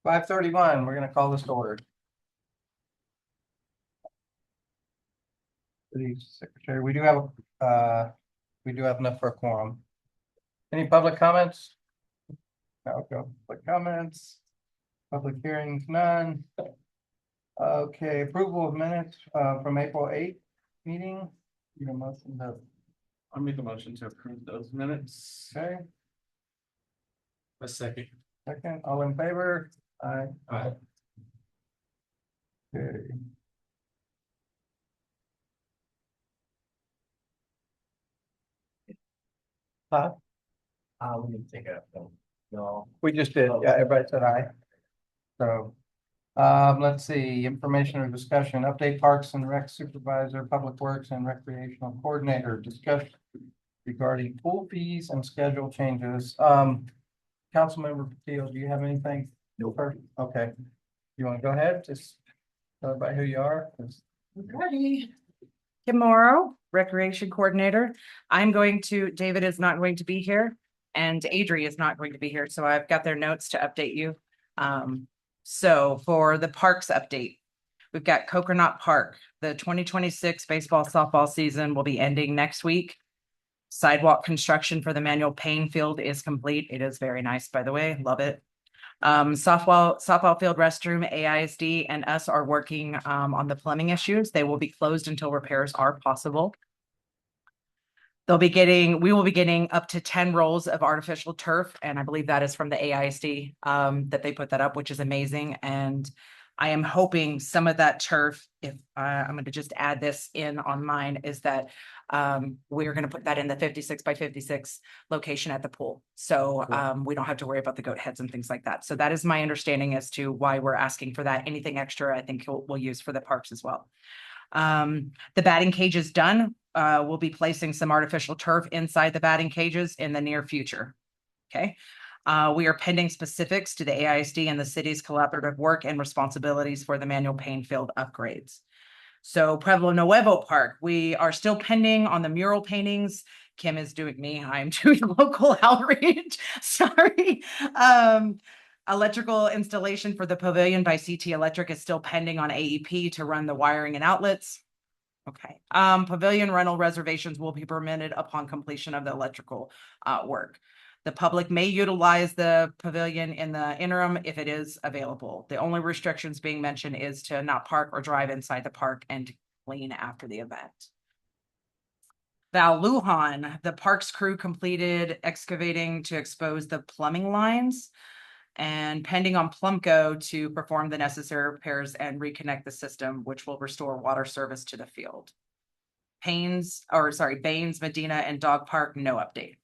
5:31, we're gonna call this to order. City Secretary, we do have enough for a quorum. Any public comments? No, public comments. Public hearings, none. Okay, approval of minutes from April 8th meeting. Need a motion to, I'll make a motion to approve those minutes. okay, A second. second, all in favor? Aye. Aye. Okay. Huh? We need to take it up. No. We just did, yeah, everybody said aye. So, let's see, information or discussion, update Parks and Rec Supervisor, Public Works and Recreational Coordinator, discussion regarding pool fees and schedule changes. Councilmember Patil, do you have anything? No. Okay, you want to go ahead, just tell everybody who you are? Ready. Kim Morrow, Recreation Coordinator. David is not going to be here and Adri is not going to be here, so I've got their notes to update you. So for the parks update, we've got Coconut Park. The 2026 baseball softball season will be ending next week. Sidewalk construction for the Manuel Payne Field is complete. It is very nice, by the way. Love it. Softball field restroom, AISD and us are working on the plumbing issues. They will be closed until repairs are possible. We will be getting up to 10 rolls of artificial turf, and I believe that is from the AISD that they put that up, which is amazing. And I am hoping some of that turf, if I'm going to just add this in on mine, is that we're going to put that in the 56 by 56 location at the pool. So we don't have to worry about the goat heads and things like that. So that is my understanding as to why we're asking for that. Anything extra, I think we'll use for the parks as well. The batting cage is done. We'll be placing some artificial turf inside the batting cages in the near future. Okay. We are pending specifics to the AISD and the city's collaborative work and responsibilities for the Manuel Payne Field upgrades. So Pueblo Nuevo Park, we are still pending on the mural paintings. Kim is doing me. I'm doing local outreach. Sorry. Electrical installation for the pavilion by CT Electric is still pending on AEP to run the wiring and outlets. Okay. Pavilion rental reservations will be permitted upon completion of the electrical work. The public may utilize the pavilion in the interim if it is available. The only restrictions being mentioned is to not park or drive inside the park and to clean after the event. Val Lujan, the parks crew completed excavating to expose the plumbing lines and pending on Plumco to perform the necessary repairs and reconnect the system, which will restore water service to the field. Baines, Medina, and Dog Park, no update.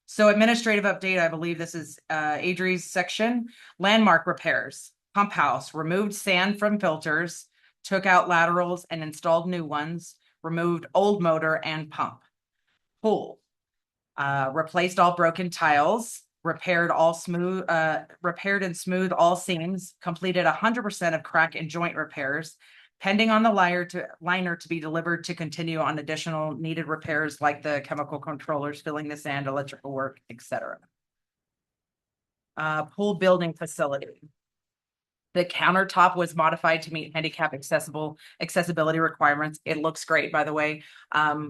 So administrative update, I believe this is Adri's section. Landmark repairs, pump house, removed sand from filters, took out laterals and installed new ones, removed old motor and pump. Pool, replaced all broken tiles, repaired and smoothed all seams, completed 100% of crack and joint repairs, pending on the liner to be delivered to continue on additional needed repairs like the chemical controllers, filling the sand, electrical work, etc. Pool building facility. The countertop was modified to meet handicap accessibility requirements. It looks great, by the way.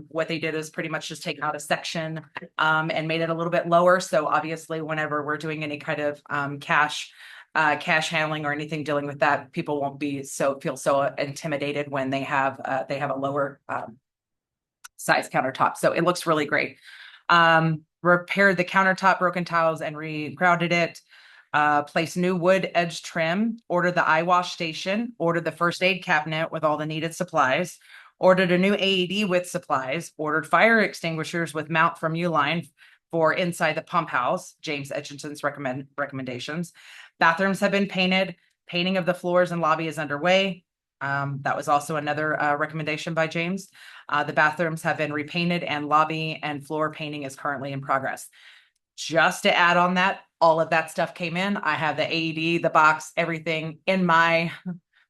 What they did is pretty much just take out a section and made it a little bit lower. So obviously, whenever we're doing any kind of cash handling or anything dealing with that, people won't feel so intimidated when they have a lower size countertop. So it looks really great. Repaired the countertop, broken tiles, and re-grouted it. Placed new wood edge trim, ordered the eye wash station, ordered the first aid cabinet with all the needed supplies, ordered a new AED with supplies, ordered fire extinguishers with mount from Uline for inside the pump house, James Edgerton's recommendations. Bathrooms have been painted. Painting of the floors and lobby is underway. That was also another recommendation by James. The bathrooms have been repainted and lobby and floor painting is currently in progress. Just to add on that, all of that stuff came in. I have the AED, the box, everything in my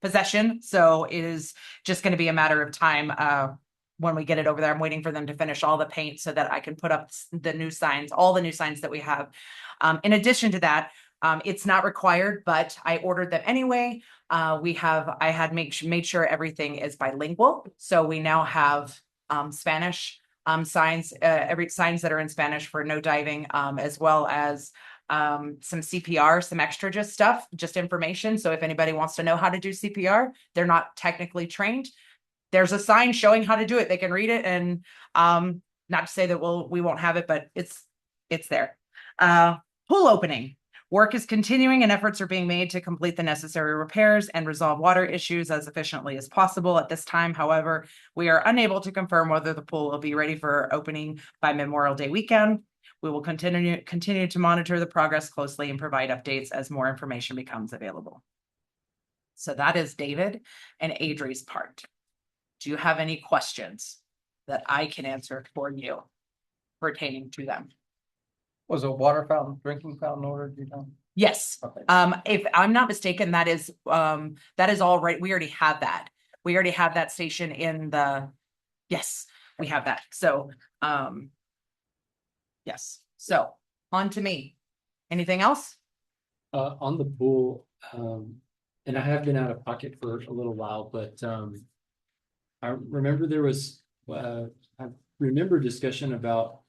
possession. So it is just going to be a matter of time when we get it over there. I'm waiting for them to finish all the paint so that I can put up the new signs, all the new signs that we have. In addition to that, It's not required, but I ordered them anyway. I had made sure everything is bilingual. So we now have Spanish signs, every signs that are in Spanish for no diving, as well as some CPR, some extra just stuff, just information. So if anybody wants to know how to do CPR, they're not technically trained. There's a sign showing how to do it. They can read it, and not to say that we won't have it, but it's there. Pool opening. Work is continuing and efforts are being made to complete the necessary repairs and resolve water issues as efficiently as possible. At this time, however, we are unable to confirm whether the pool will be ready for opening by Memorial Day weekend. We will continue to monitor the progress closely and provide updates as more information becomes available. So that is David and Adri's part. Do you have any questions that I can answer for you pertaining to them? Was a water fountain, drinking fountain ordered, you know? Yes. Okay. If I'm not mistaken, that is all right. We already have that. We already have that station in the, yes, we have that. So, yes. So on to me. Anything else? On the pool, and I have been out of pocket for a little while, but I remember there was I remember discussion about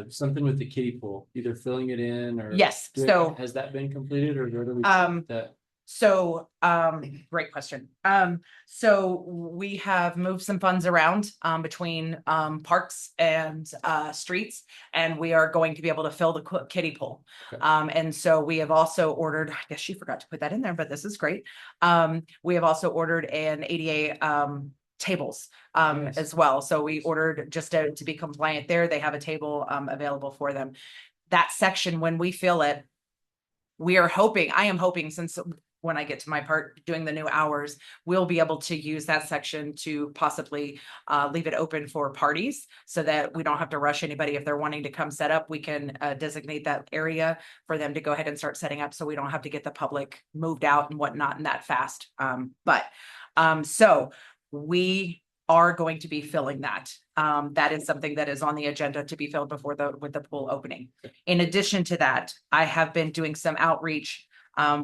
something with the kiddie pool, either filling it in or Yes. So has that been completed, or where do we that? So, great question. So we have moved some funds around, between, parks and, streets, and we are going to be able to fill the kiddie pool. Okay. And so we have also ordered, I guess she forgot to put that in there, but this is great. We have also ordered an ADA, tables, Nice. as well. So we ordered just to be compliant there. They have a table, available for them. That section, when we fill it, I am hoping, since when I get to my part doing the new hours, we'll be able to use that section to possibly leave it open for parties so that we don't have to rush anybody. If they're wanting to come set up, we can designate that area for them to go ahead and start setting up, so we don't have to get the public moved out and whatnot and that fast. So we are going to be filling that. That is something that is on the agenda to be filled before with the pool opening. In addition to that, I have been doing some outreach,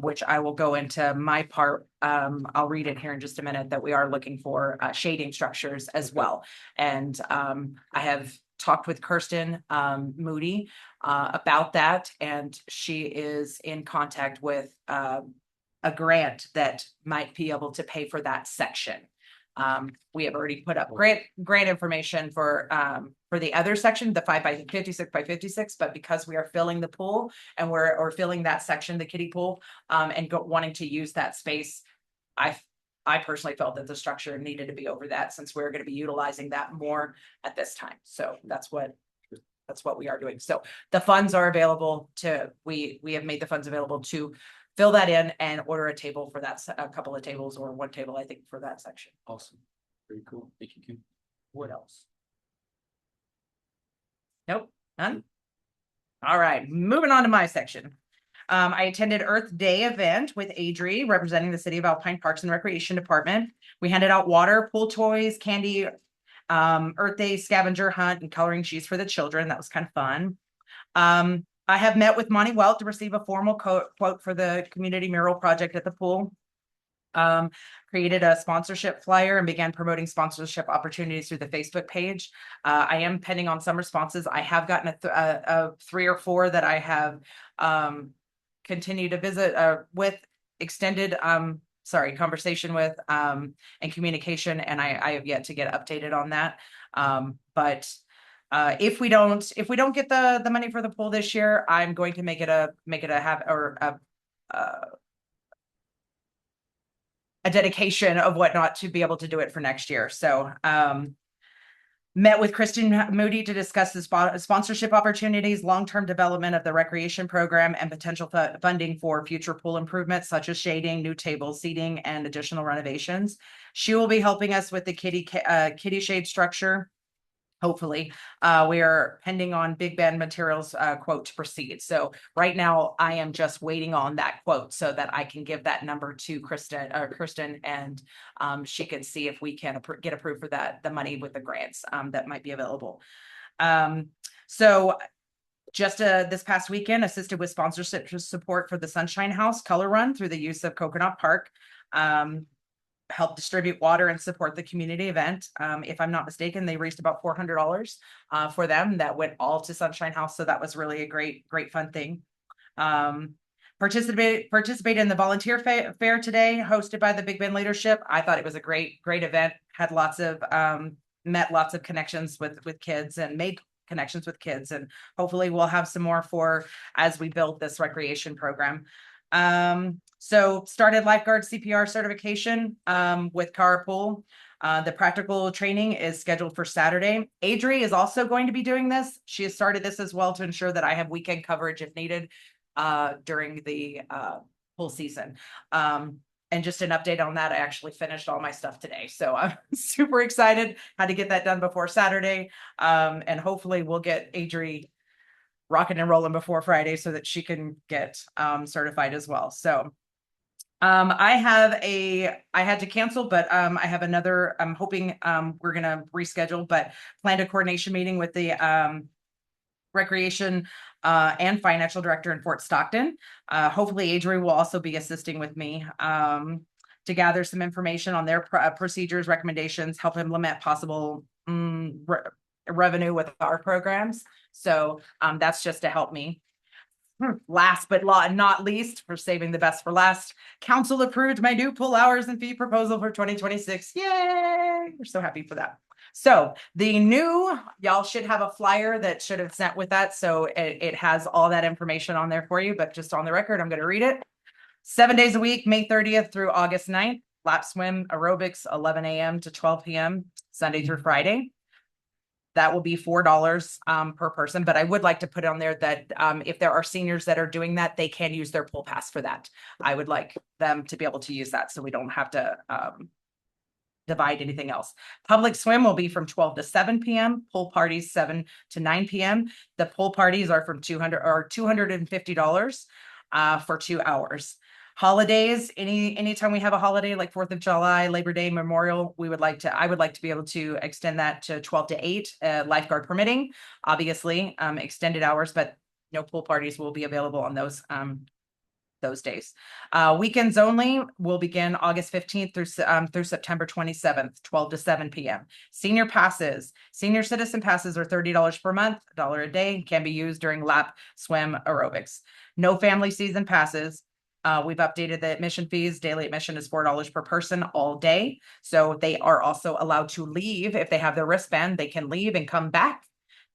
which I will go into my part. I'll read it here in just a minute, that we are looking for shading structures as well. And I have talked with Kirsten Moody about that, and she is in contact with a grant that might be able to pay for that section. We have already put up grant information for the other section, the 5 by 56 by 56, but because we are filling the pool and we're filling that section, the kiddie pool, and wanting to use that space, I personally felt that the structure needed to be over that, since we're going to be utilizing that more at this time. So that's what we are doing. So the funds are available we have made the funds available to fill that in and order a table for that, a couple of tables, or one table, I think, for that section. Awesome. Very cool. Thank you, Kim. What else? Nope, none. All right, moving on to my section. I attended Earth Day event with Adri, representing the City of Alpine Parks and Recreation Department. We handed out water, pool toys, candy, Earth Day scavenger hunt, and coloring sheets for the children. That was kind of fun. I have met with Monty Welt to receive a formal quote for the community mural project at the pool. Created a sponsorship flyer and began promoting sponsorship opportunities through the Facebook page. I am pending on some responses. I have gotten a 3 or 4 that I have continued to visit with, extended conversation with, and communication, and I have yet to get updated on that. But if we don't get the money for the pool this year, I'm going to make it a dedication of whatnot to be able to do it for next year. So met with Kristen Moody to discuss the sponsorship opportunities, long-term development of the recreation program, and potential funding for future pool improvements such as shading, new tables, seating, and additional renovations. She will be helping us with the kitty shade structure. Hopefully, we are pending on Big Bend Materials quote to proceed. So right now I am just waiting on that quote so that I can give that number to Kristen, and she can see if we can get approved for the money with the grants that might be available. So just this past weekend, assisted with sponsorship support for the Sunshine House Color Run through the use of Coconut Park. Help distribute water and support the community event. If I'm not mistaken, they raised about $400 for them. That went all to Sunshine House. So that was really a great fun thing. Participate in the volunteer fair today, hosted by the Big Bend Leadership. I thought it was a great event. Had lots of met lots of connections with kids and made connections with kids, and hopefully we'll have some more for as we build this recreation program. So started lifeguard CPR certification with Carpool. The practical training is scheduled for Saturday. Adri is also going to be doing this. She has started this as well to ensure that I have weekend coverage if needed during the pool season. And just an update on that, I actually finished all my stuff today. So I'm super excited. Had to get that done before Saturday. And hopefully we'll get Adri rocking and rolling before Friday so that she can get certified as well. So I had to cancel, but I have another, I'm hoping we're gonna reschedule, but planned a coordination meeting with the recreation and financial director in Fort Stockton. Hopefully Adri will also be assisting with me to gather some information on their procedures, recommendations, help implement possible revenue with our programs. So that's just to help me. Last but not least, for saving the best for last, council approved my new pool hours and fee proposal for 2026. Yay! We're so happy for that. So the new, y'all should have a flyer that should have sent with that. So it has all that information on there for you, but just on the record, I'm going to read it. 7 days a week, May 30th through August 9th, lap swim aerobics, 11 a.m. to 12 p.m. Sunday through Friday. That will be $4 per person, but I would like to put on there that if there are seniors that are doing that, they can use their pool pass for that. I would like them to be able to use that so we don't have to divide anything else. Public swim will be from 12 to 7 p.m. Pool parties 7 to 9 p.m. The pool parties are from $250 for 2 hours. Holidays, anytime we have a holiday like 4th of July, Labor Day, Memorial, I would like to be able to extend that to 12 to 8, lifeguard permitting, obviously, extended hours, but no pool parties will be available on those days. Weekends only will begin August 15th through September 27th, 12 to 7 p.m. Senior citizen passes are $30 per month, $1 a day, can be used during lap swim aerobics. No family season passes. We've updated the admission fees. Daily admission is $4 per person all day. So they are also allowed to leave. If they have their wristband, they can leave and come back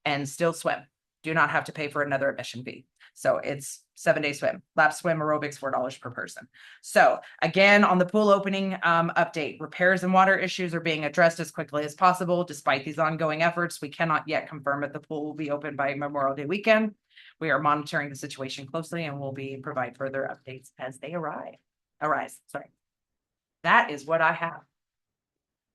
and still swim. Do not have to pay for another admission fee. So it's 7-day swim, lap swim aerobics, $4 per person. So again, on the pool opening update, repairs and water issues are being addressed as quickly as possible. Despite these ongoing efforts, we cannot yet confirm that the pool will be open by Memorial Day weekend. We are monitoring the situation closely and will provide further updates as they arise. Sorry. That is what I have.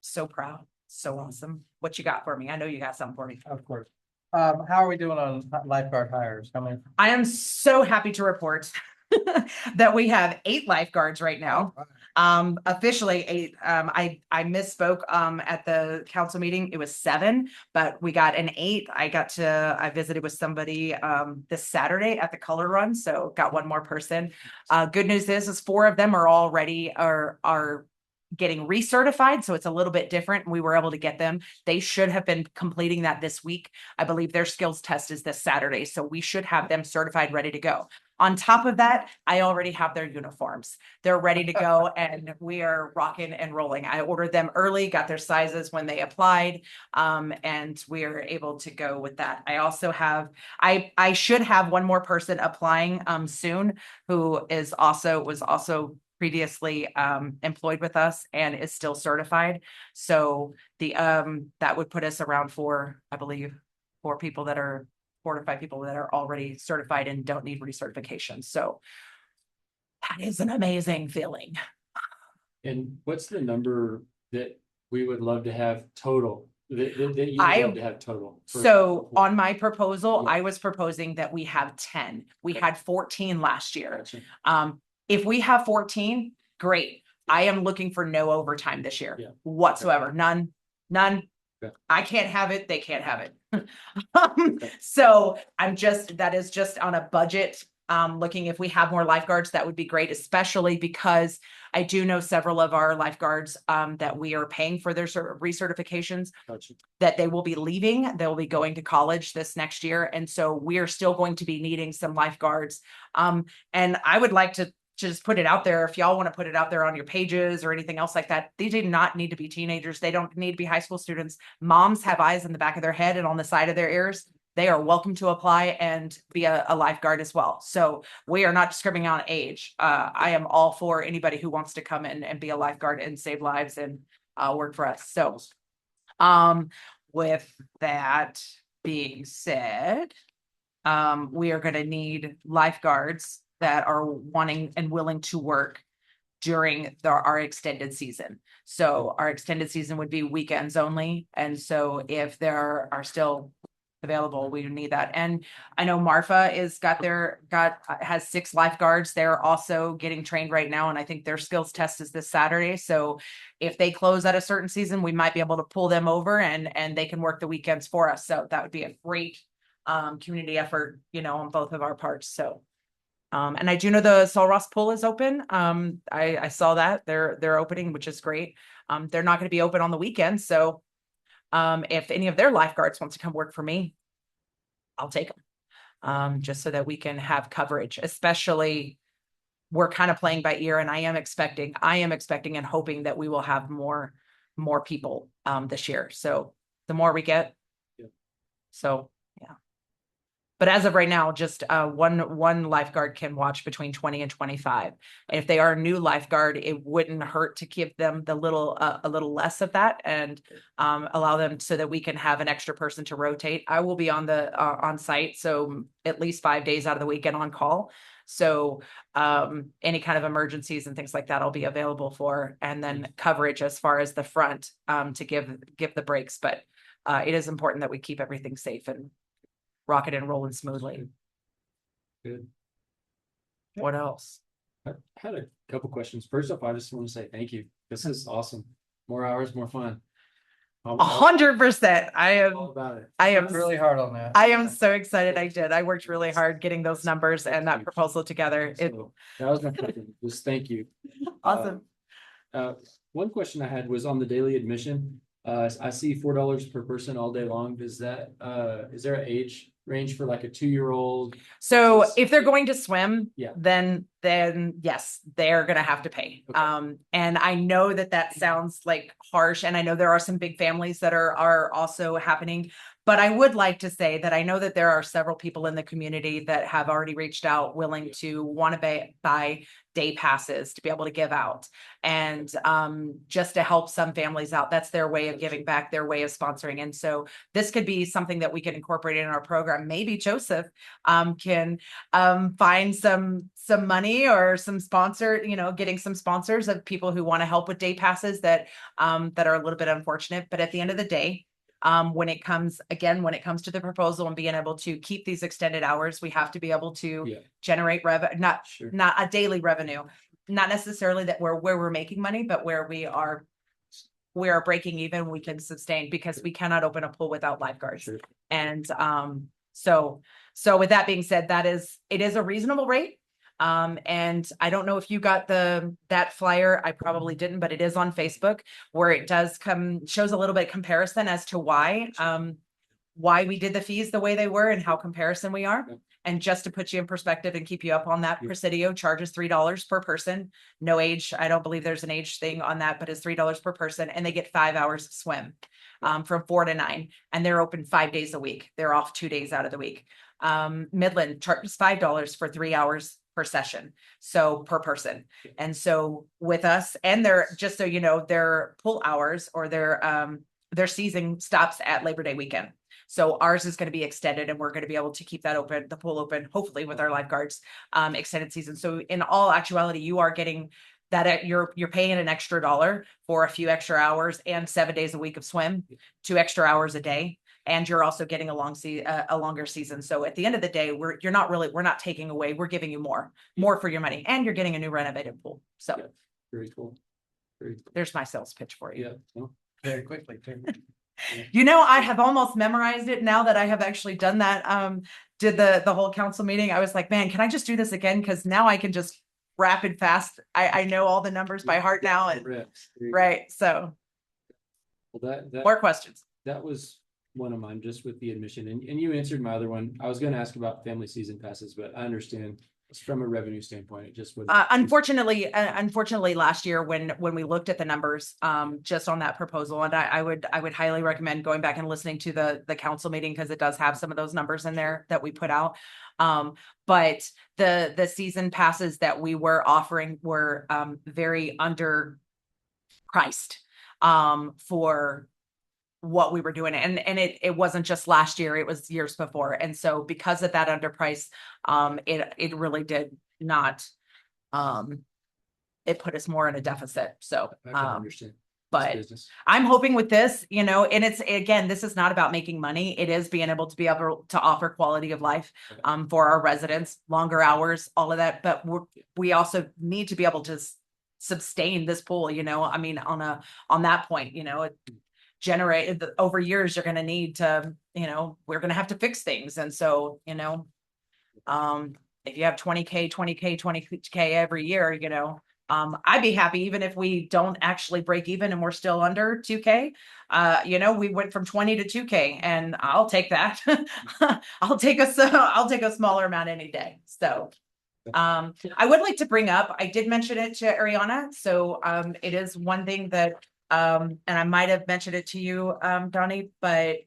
So proud. So awesome. What you got for me? I know you got something for me. Of course. How are we doing on lifeguard hires? How many? I am so happy to report that we have 8 lifeguards right now. Officially 8. I misspoke at the council meeting. It was 7, but we got an 8. I visited with somebody this Saturday at the color run, so got one more person. Good news is 4 of them are already are getting recertified, so it's a little bit different. We were able to get them. They should have been completing that this week. I believe their skills test is this Saturday, so we should have them certified, ready to go. On top of that, I already have their uniforms. They're ready to go and we are rocking and rolling. I ordered them early, got their sizes when they applied, and we are able to go with that. I also have, I should have one more person applying soon who was also previously employed with us and is still certified. So that would put us around 4 people that are 4 to 5 people that are already certified and don't need recertification. So that is an amazing feeling. And what's the number that we would love to have total? That you would love to have total? So on my proposal, Yeah. I was proposing that we have 10. We had 14 last year. Gotcha. If we have 14, great. I am looking for no overtime this year Yeah. whatsoever. None. Okay. I can't have it. They can't have it. So that is just on a budget. Looking if we have more lifeguards, that would be great, especially because I do know several of our lifeguards that we are paying for their recertifications Gotcha. that they will be leaving. They'll be going to college this next year. And so we are still going to be needing some lifeguards. And I would like to just put it out there. If y'all want to put it out there on your pages or anything else like that, these do not need to be teenagers. They don't need to be high school students. Moms have eyes in the back of their head and on the side of their ears. They are welcome to apply and be a lifeguard as well. So we are not discriminating on age. I am all for anybody who wants to come in and be a lifeguard and save lives and work for us. So with that being said, we are going to need lifeguards that are wanting and willing to work during our extended season. So our extended season would be weekends only. And so if there are still available, we need that. And I know Marfa has 6 lifeguards. They're also getting trained right now. And I think their skills test is this Saturday. So if they close at a certain season, we might be able to pull them over and they can work the weekends for us. So that would be a great community effort, on both of our parts. So and I do know the Sul Ross pool is open. I saw that they're opening, which is great. They're not going to be open on the weekends. So if any of their lifeguards wants to come work for me, I'll take them. Just so that we can have coverage, especially we're kind of playing by ear, and I am expecting and hoping that we will have more people this year. So the more we get, so yeah. But as of right now, just one lifeguard can watch between 20 and 25. And if they are a new lifeguard, it wouldn't hurt to give them a little less of that and allow them so that we can have an extra person to rotate. I will be on site, so at least 5 days out of the weekend on call. So any kind of emergencies and things like that, I'll be available for, and then coverage as far as the front to give the breaks. But it is important that we keep everything safe and rocket and rolling smoothly. Good. What else? I had a couple questions. First off, I just want to say thank you. This is awesome. More hours, more fun. 100%. All about it. I am Worked really hard on that. I am so excited. I worked really hard getting those numbers and that proposal together. So, that was my question. Just thank you. Awesome. One question I had was on the daily admission. I see $4 per person all day long. Is there an age range for like a 2-year-old? So if they're going to swim, Yeah. then yes, they're going to have to pay. Okay. And I know that sounds like harsh, and I know there are some big families that are also happening. But I would like to say that I know that there are several people in the community that have already reached out willing to want to buy day passes to be able to give out, and just to help some families out. That's their way of giving back, their way of sponsoring. And so this could be something that we can incorporate in our program. Maybe Joseph can find some money or some sponsor, getting some sponsors of people who want to help with day passes that are a little bit unfortunate. But at the end of the day, when it comes to the proposal and being able to keep these extended hours, we have to be able to generate revenue, not a daily revenue, not necessarily that where we're making money, but where we are breaking even, we can sustain, because we cannot open a pool without lifeguards. Sure. And so with that being said, it is a reasonable rate. And I don't know if you got that flyer. I probably didn't, but it is on Facebook, where it does shows a little bit of comparison as to why we did the fees the way they were and how comparison we are. Yep. And just to put you in perspective and keep you up on that, Presidio charges $3 per person. No age. I don't believe there's an age thing on that, but it's $3 per person, and they get 5 hours of swim from 4 to 9, and they're open 5 days a week. They're off 2 days out of the week. Midland charges $5 for 3 hours per session, so per person. And so with us, and they're, just so you know, their pool hours or their season stops at Labor Day weekend. So ours is going to be extended, and we're going to be able to keep that open, the pool open, hopefully with our lifeguards, extended season. So in all actuality, you are getting that you're paying an extra $1 for a few extra hours and 7 days a week of swim, 2 extra hours a day. And you're also getting a longer season. So at the end of the day, we're not taking away, we're giving you more for your money, and you're getting a new renovated pool. So Very cool. Very cool. there's my sales pitch for you. Yeah. No, Very quickly too. You know, I have almost memorized it now that I have actually done that. Did the whole council meeting. I was like, man, can I just do this again? Because now I can just rapid fast. I know all the numbers by heart now. And Reps. There you go. right. So Well, that more questions. that was one of mine, just with the admission, and you answered my other one. I was gonna ask about family season passes, but I understand it's from a revenue standpoint, it just was. Unfortunately, last year when we looked at the numbers, just on that proposal, and I would highly recommend going back and listening to the council meeting because it does have some of those numbers in there that we put out. But the season passes that we were offering were very underpriced for what we were doing. And it wasn't just last year, it was years before. And so because of that underprice, it really did not, it put us more in a deficit. So, I can understand. It's but business. I'm hoping with this, you know, and it's, again, this is not about making money. It is being able to offer quality of life, for our residents, longer hours, all of that. But we also need to be able to sustain this pool, you know, I mean, on that point, you know, generate over years, you're going to need to, you know, we're going to have to fix things. And so, you know, if you have 20K every year, you know, I'd be happy even if we don't actually break even and we're still under 2K. You know, we went from 20 to 2K and I'll take that. I'll take a smaller amount any day. So I would like to bring up, I did mention it to Ariana. So it is one thing that and I might have mentioned it to you, Donnie, but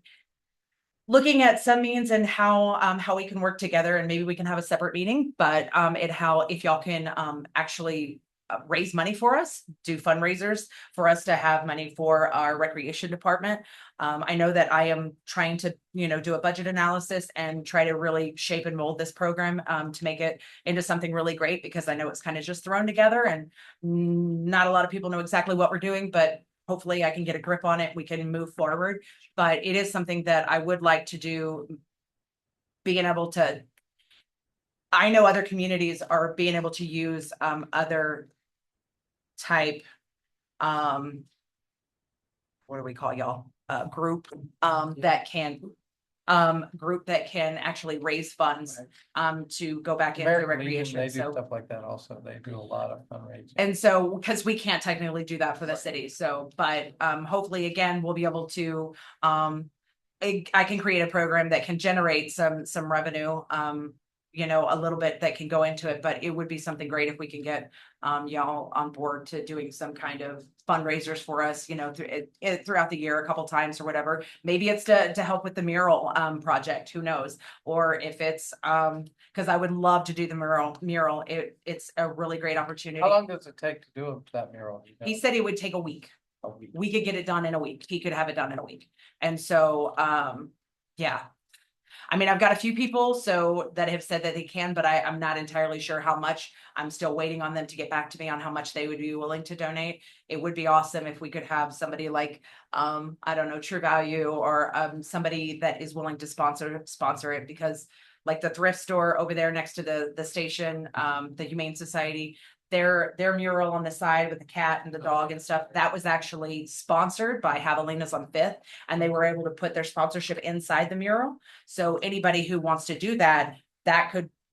looking at some means and how we can work together, and maybe we can have a separate meeting, but if y'all can actually raise money for us, do fundraisers for us to have money for our recreation department. I know that I am trying to, you know, do a budget analysis and try to really shape and mold this program to make it into something really great, because I know it's kind of just thrown together and not a lot of people know exactly what we're doing, but hopefully I can get a grip on it. We can move forward, but it is something that I would like to do. Being able to, I know other communities are being able to use other type, what do we call y'all? Group that can actually raise funds to go back into American Legion, recreation. they do So stuff like that also. They do a lot of fundraising. and so, because we can't technically do that for the city, so, but hopefully, again, we'll be able to, I can create a program that can generate some revenue, you know, a little bit that can go into it, but it would be something great if we can get y'all on board to doing some kind of fundraisers for us, you know, throughout the year, a couple times or whatever. Maybe it's to help with the mural project, who knows? Or if it's because I would love to do the mural. It's a really great opportunity. How long does it take to do that mural? You know? He said it would take a week. A week. We could get it done in a week. He could have it done in a week. And so, yeah. I mean, I've got a few people that have said that they can, but I'm not entirely sure how much. I'm still waiting on them to get back to me on how much they would be willing to donate. It would be awesome if we could have somebody like, I don't know, True Value, or somebody that is willing to sponsor it, because like the thrift store over there next to the station, the Humane Society, their mural on the side with the cat and the dog and stuff, that was actually sponsored by Javelinas on Fifth, and they were able to put their sponsorship inside the mural. So anybody who wants to do that,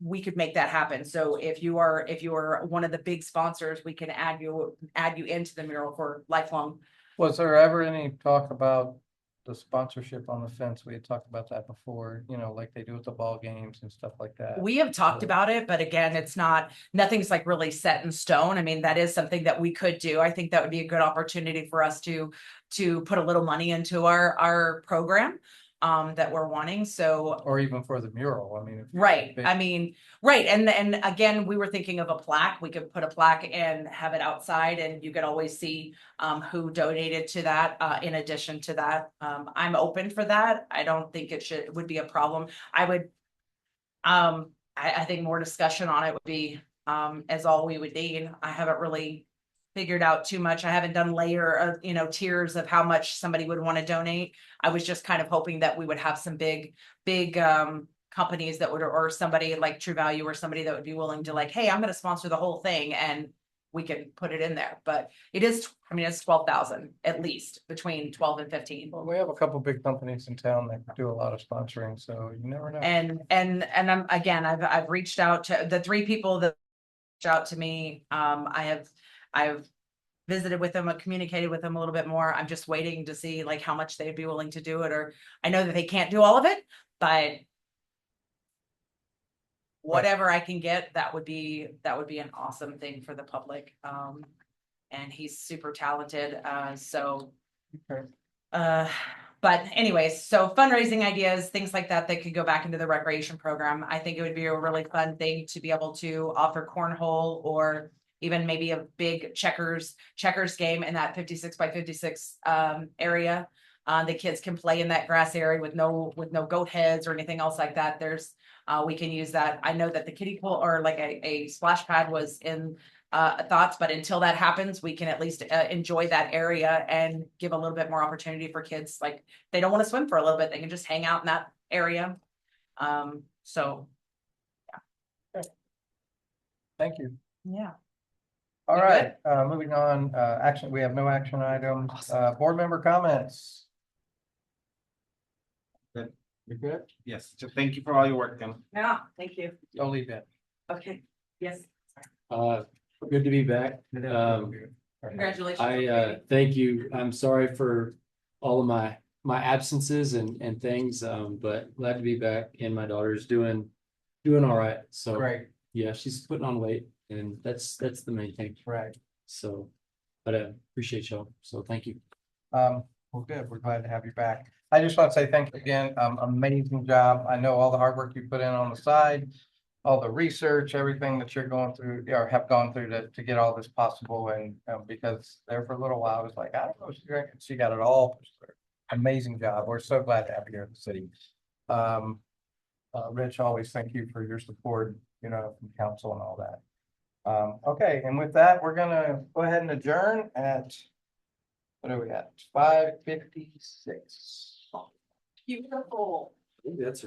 we could make that happen. So if you are one of the big sponsors, we can add you into the mural for lifelong. Was there ever any talk about the sponsorship on the fence? We had talked about that before, you know, like they do with the ball games and stuff like that. We have talked about it, but again, nothing's like really set in stone. I mean, that is something that we could do. I think that would be a good opportunity for us to put a little money into our program that we're wanting. So, or even for the mural. I mean, right. I mean, right. And again, we were thinking of a plaque. We could put a plaque and have it outside, and you could always see who donated to that. In addition to that, I'm open for that. I don't think it would be a problem. I think more discussion on it would be as all we would need. I haven't really figured out too much. I haven't done tiers of how much somebody would want to donate. I was just kind of hoping that we would have some big companies that would, or somebody like True Value, or somebody that would be willing to like, hey, I'm going to sponsor the whole thing, and we can put it in there, but it is, I mean, it's 12,000 at least, between 12 and 15. Well, we have a couple big companies in town that do a lot of sponsoring, so you never know. And I'm, again, I've reached out to the 3 people that reached out to me. I've visited with them, communicated with them a little bit more. I'm just waiting to see like how much they'd be willing to do it, or I know that they can't do all of it, but whatever I can get, that would be an awesome thing for the public. And he's super talented, so. Okay. But anyways, so fundraising ideas, things like that, that could go back into the recreation program. I think it would be a really fun thing to be able to offer cornhole, or even maybe a big checkers game in that 56 by 56 area. The kids can play in that grass area with no goat heads or anything else like that. There's we can use that. I know that the kiddie pool or like a splash pad was in thoughts, but until that happens, we can at least enjoy that area and give a little bit more opportunity for kids. Like they don't want to swim for a little bit, they can just hang out in that area. So Thank you. yeah. All We right, moving on, action, we have no action items, board member comments. Good. You good? Yes, so thank you for all your work, Tim. Yeah, thank you. Don't leave it. Okay, yes, Good to be back. congratulations. I thank you. I'm sorry for all of my absences and things, but glad to be back, and my daughter's doing all right. So Great, yeah, she's putting on weight, and that's the main thing. right. So, but I appreciate y'all. So thank you. Well, good. We're glad to have you back. I just want to say thank you again. Amazing job. I know all the hard work you put in on the side, all the research, everything that you're going through or have gone through to get all this possible. And because there for a little while, I was like, I don't know, she got it all pushed through. Amazing job. We're so glad to have you here in the city. Rich, always thank you for your support, you know, from council and all that. Okay, and with that, we're gonna go ahead and adjourn at, what are we at? 5:56. Beautiful. That's a